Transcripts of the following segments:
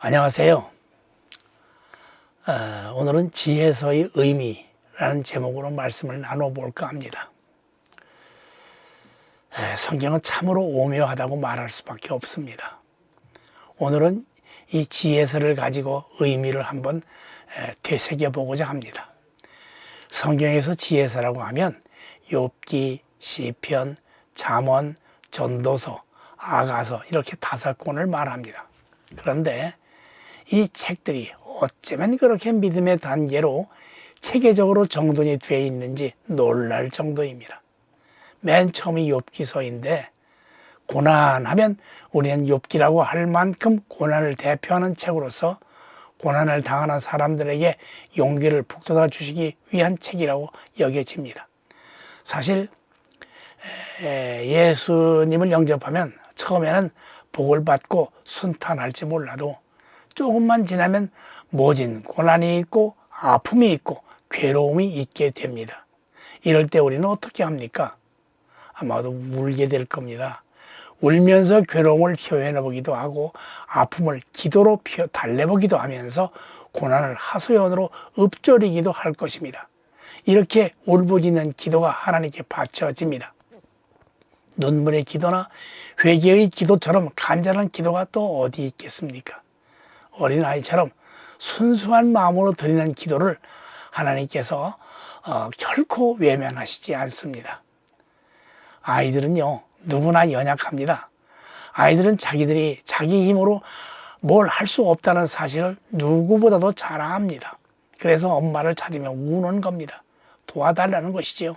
안녕하세요. 오늘은 지혜서의 의미라는 제목으로 말씀을 나눠볼까 합니다. 성경은 참으로 오묘하다고 말할 수밖에 없습니다. 오늘은 이 지혜서를 가지고 의미를 한번 되새겨보고자 합니다. 성경에서 지혜서라고 하면 욥기, 시편, 잠언, 전도서, 아가서 이렇게 5권을 말합니다. 그런데 이 책들이 어쩌면 그렇게 믿음의 단계로 체계적으로 정돈이 되어 있는지 놀랄 정도입니다. 맨 처음이 욥기서인데 고난하면 우리는 욥기라고 할 만큼 고난을 대표하는 책으로서 고난을 당하는 사람들에게 용기를 북돋아 주시기 위한 책이라고 여겨집니다. 사실 예수님을 영접하면 처음에는 복을 받고 순탄할지 몰라도 조금만 지나면 모진 고난이 있고 아픔이 있고 괴로움이 있게 됩니다. 이럴 때 우리는 어떻게 합니까? 아마도 울게 될 겁니다. 울면서 괴로움을 표현해보기도 하고 아픔을 기도로 달래보기도 하면서 고난을 하소연으로 읊조리기도 할 것입니다. 이렇게 울부짖는 기도가 하나님께 바쳐집니다. 눈물의 기도나 회개의 기도처럼 간절한 기도가 또 어디 있겠습니까? 어린아이처럼 순수한 마음으로 드리는 기도를 하나님께서 결코 외면하시지 않습니다. 아이들은요, 누구나 연약합니다. 아이들은 자기들이 자기 힘으로 뭘 할 수 없다는 사실을 누구보다도 잘 압니다. 그래서 엄마를 찾으며 우는 겁니다. 도와달라는 것이지요.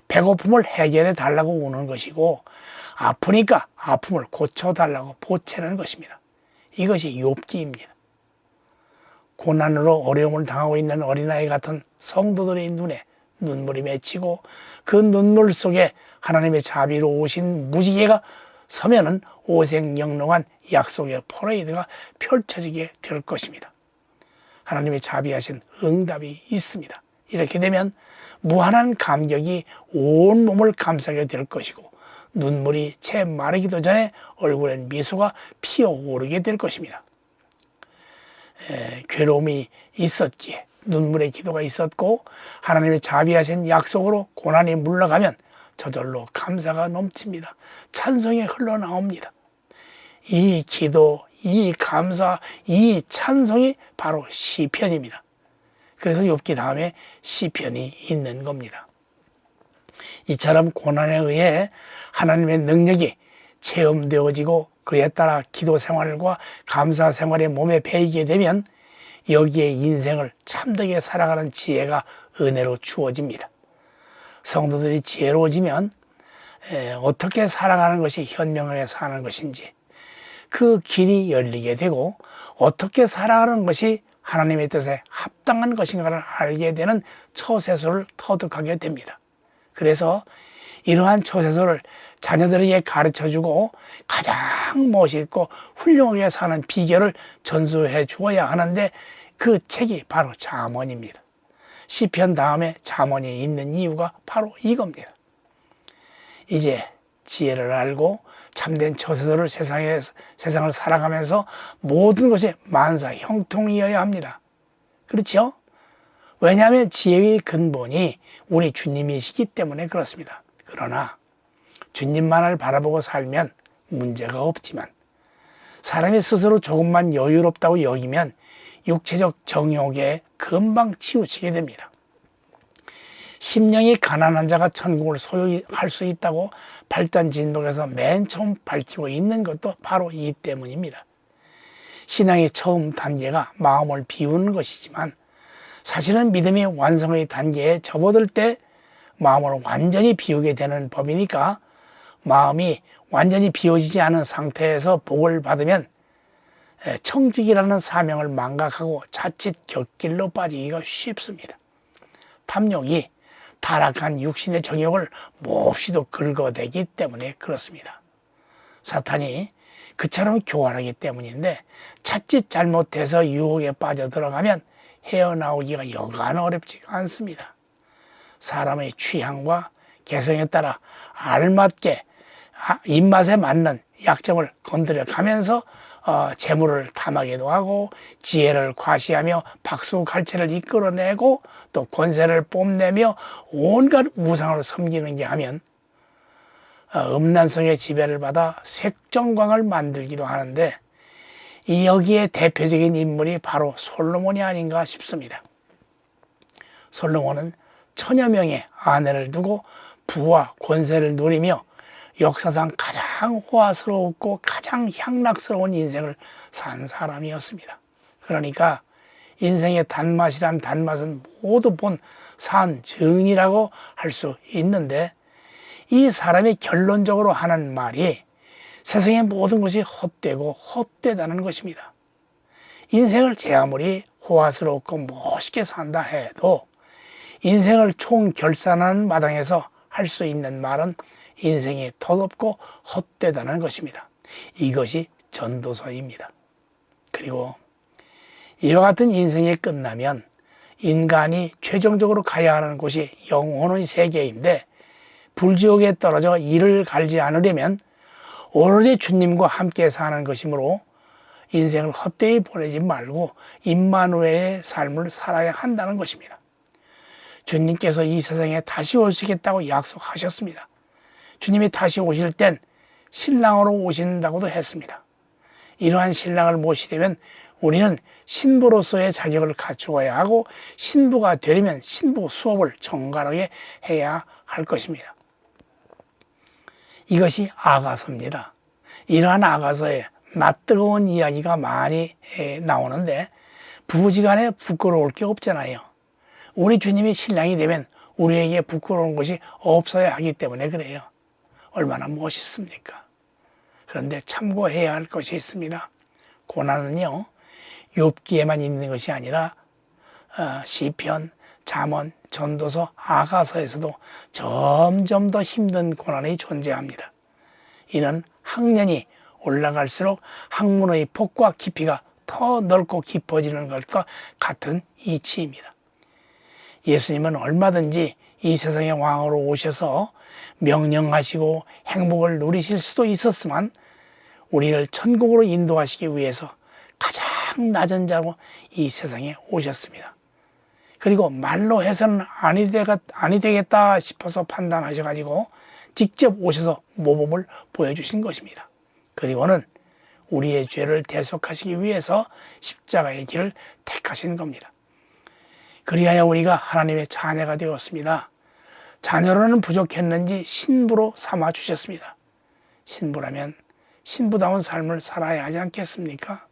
배고픔을 해결해 달라고 우는 것이고 아프니까 아픔을 고쳐달라고 보채는 것입니다. 이것이 욥기입니다. 고난으로 어려움을 당하고 있는 어린아이 같은 성도들의 눈에 눈물이 맺히고 그 눈물 속에 하나님의 자비로 오신 무지개가 서면은 오색영롱한 약속의 퍼레이드가 펼쳐지게 될 것입니다. 하나님의 자비하신 응답이 있습니다. 이렇게 되면 무한한 감격이 온 몸을 감싸게 될 것이고 눈물이 채 마르기도 전에 얼굴엔 미소가 피어오르게 될 것입니다. 괴로움이 있었기에 눈물의 기도가 있었고 하나님의 자비하신 약속으로 고난이 물러가면 저절로 감사가 넘칩니다. 찬송이 흘러나옵니다. 이 기도, 이 감사, 이 찬송이 바로 시편입니다. 그래서 욥기 다음에 시편이 있는 겁니다. 이처럼 고난에 의해 하나님의 능력이 체험되어지고 그에 따라 기도 생활과 감사 생활의 몸에 배이게 되면 여기에 인생을 참되게 살아가는 지혜가 은혜로 주어집니다. 성도들이 지혜로워지면 어떻게 살아가는 것이 현명하게 사는 것인지 그 길이 열리게 되고 어떻게 살아가는 것이 하나님의 뜻에 합당한 것인가를 알게 되는 처세술을 터득하게 됩니다. 그래서 이러한 처세술을 자녀들에게 가르쳐주고 가장 멋있고 훌륭하게 사는 비결을 전수해 주어야 하는데 그 책이 바로 잠언입니다. 시편 다음에 잠언이 있는 이유가 바로 이겁니다. 이제 지혜를 알고 참된 처세술을 세상을 살아가면서 모든 것이 만사 형통이어야 합니다. 그렇죠? 왜냐하면 지혜의 근본이 우리 주님이시기 때문에 그렇습니다. 그러나 주님만을 바라보고 살면 문제가 없지만 사람이 스스로 조금만 여유롭다고 여기면 육체적 정욕에 금방 치우치게 됩니다. 심령이 가난한 자가 천국을 소유할 수 있다고 발단진독에서 맨 처음 밝히고 있는 것도 바로 이 때문입니다. 신앙의 처음 단계가 마음을 비우는 것이지만 사실은 믿음의 완성의 단계에 접어들 때 마음을 완전히 비우게 되는 법이니까 마음이 완전히 비워지지 않은 상태에서 복을 받으면 청직이라는 사명을 망각하고 자칫 곁길로 빠지기가 쉽습니다. 탐욕이 타락한 육신의 정욕을 몹시도 긁어대기 때문에 그렇습니다. 사탄이 그처럼 교활하기 때문인데 자칫 잘못해서 유혹에 빠져들어가면 헤어나오기가 여간 어렵지가 않습니다. 사람의 취향과 개성에 따라 알맞게 입맛에 맞는 약점을 건드려 가면서 재물을 탐하기도 하고 지혜를 과시하며 박수갈채를 이끌어내고 또 권세를 뽐내며 온갖 우상을 섬기는게 하면 음란성의 지배를 받아 색정광을 만들기도 하는데 여기에 대표적인 인물이 바로 솔로몬이 아닌가 싶습니다. 솔로몬은 천여 명의 아내를 두고 부와 권세를 누리며 역사상 가장 호화스럽고 가장 향락스러운 인생을 산 사람이었습니다. 그러니까 인생의 단맛이란 단맛은 모두 본 산증이라고 할 수 있는데 이 사람이 결론적으로 하는 말이 세상의 모든 것이 헛되고 헛되다는 것입니다. 인생을 제 아무리 호화스럽고 멋있게 산다 해도 인생을 총결산하는 마당에서 할 수 있는 말은 인생이 덧없고 헛되다는 것입니다. 이것이 전도서입니다. 그리고 이와 같은 인생이 끝나면 인간이 최종적으로 가야 하는 곳이 영혼의 세계인데 불지옥에 떨어져 이를 갈지 않으려면 오로지 주님과 함께 사는 것이므로 인생을 헛되이 보내지 말고 임마누엘의 삶을 살아야 한다는 것입니다. 주님께서 이 세상에 다시 오시겠다고 약속하셨습니다. 주님이 다시 오실 땐 신랑으로 오신다고도 했습니다. 이러한 신랑을 모시려면 우리는 신부로서의 자격을 갖추어야 하고 신부가 되려면 신부 수업을 정갈하게 해야 할 것입니다. 이것이 아가서입니다. 이러한 아가서에 낯뜨거운 이야기가 많이 나오는데 부부지간에 부끄러울 게 없잖아요. 우리 주님이 신랑이 되면 우리에게 부끄러운 것이 없어야 하기 때문에 그래요. 얼마나 멋있습니까? 그런데 참고해야 할 것이 있습니다. 고난은요, 욥기에만 있는 것이 아니라 시편, 잠언, 전도서, 아가서에서도 점점 더 힘든 고난이 존재합니다. 이는 학년이 올라갈수록 학문의 폭과 깊이가 더 넓고 깊어지는 것과 같은 이치입니다. 예수님은 얼마든지 이 세상의 왕으로 오셔서 명령하시고 행복을 누리실 수도 있었지만 우리를 천국으로 인도하시기 위해서 가장 낮은 자로 이 세상에 오셨습니다. 그리고 말로 해서는 아니 되겠다 싶어서 판단하셔가지고 직접 오셔서 모범을 보여주신 것입니다. 그리고는 우리의 죄를 대속하시기 위해서 십자가의 길을 택하신 겁니다. 그리하여 우리가 하나님의 자녀가 되었습니다. 자녀로는 부족했는지 신부로 삼아 주셨습니다. 신부라면 신부다운 삶을 살아야 하지 않겠습니까?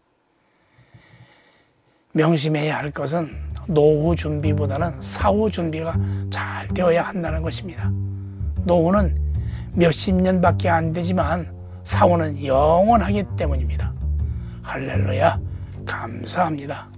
명심해야 할 것은 노후 준비보다는 사후 준비가 잘 되어야 한다는 것입니다. 노후는 몇십 년밖에 안 되지만 사후는 영원하기 때문입니다. 할렐루야, 감사합니다.